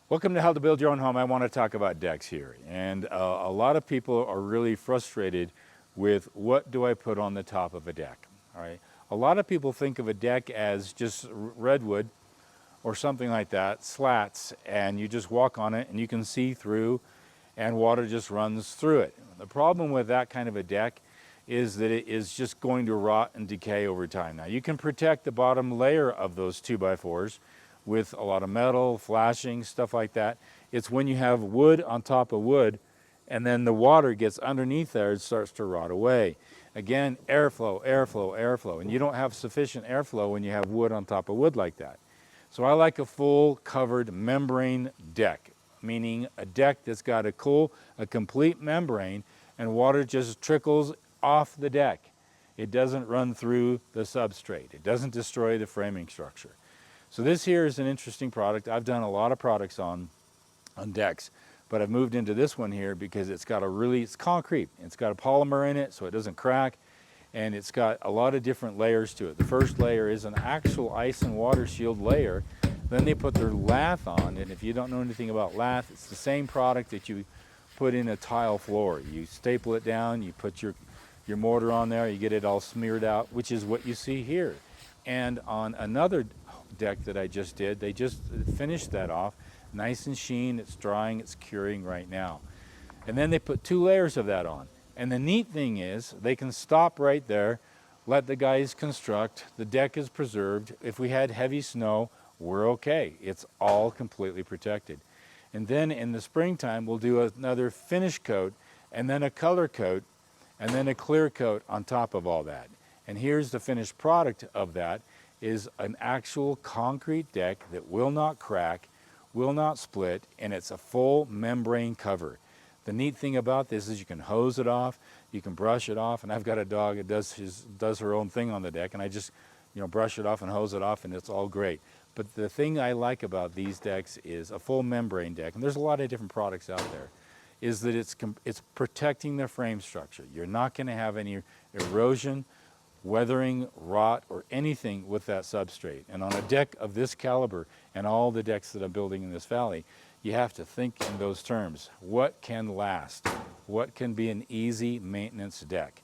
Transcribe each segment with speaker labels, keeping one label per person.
Speaker 1: Welcome to How to Build Your Own Home. I want to talk about decks here. And a lot of people are really frustrated with what do I put on the top of a deck, all right? A lot of people think of a deck as just redwood or something like that, slats, and you just walk on it and you can see through and water just runs through it. The problem with that kind of a deck is that it is just going to rot and decay over time. Now you can protect the bottom layer of those 2x4s with a lot of metal, flashing, stuff like that. It's when you have wood on top of wood and then the water gets underneath there, it starts to rot away. Again, airflow, airflow, airflow. And you don't have sufficient airflow when you have wood on top of wood like that. So I like a full covered membrane deck, meaning a deck that's got a complete membrane and water just trickles off the deck. It doesn't run through the substrate. It doesn't destroy the framing structure. So this here is an interesting product. I've done a lot of products on decks, but I've moved into this one here because it's concrete. It's got a polymer in it so it doesn't crack, and it's got a lot of different layers to it. The first layer is an actual ice and water shield layer. Then they put their lath on, and if you don't know anything about lath, it's the same product that you put in a tile floor. You staple it down, you put your mortar on there, you get it all smeared out, which is what you see here. And on another deck that I just did, they just finished that off, nice and sheen, it's drying, it's curing right now. And then they put 2 layers of that on. And the neat thing is they can stop right there, let the guys construct, the deck is preserved. If we had heavy snow, we're okay. It's all completely protected. And then in the springtime, we'll do another finish coat and then a color coat and then a clear coat on top of all that. And here's the finished product of that, is an actual concrete deck that will not crack, will not split, and it's a full membrane cover. The neat thing about this is you can hose it off, you can brush it off, and I've got a dog that does her own thing on the deck, and I just brush it off and hose it off, and it's all great. But the thing I like about these decks is a full membrane deck, and there's a lot of different products out there, is that it's protecting the frame structure. You're not going to have any erosion, weathering, rot, or anything with that substrate. And on a deck of this caliber, and all the decks that I'm building in this valley, you have to think in those terms. What can last? What can be an easy maintenance deck?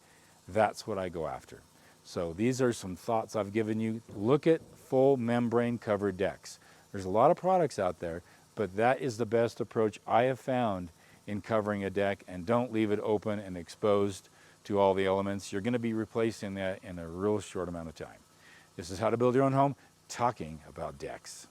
Speaker 1: That's what I go after. So these are some thoughts I've given you. Look at full membrane covered decks. There's a lot of products out there, but that is the best approach I have found in covering a deck, and don't leave it open and exposed to all the elements. You're going to be replacing that in a real short amount of time. This is How to Build Your Own Home, talking about decks.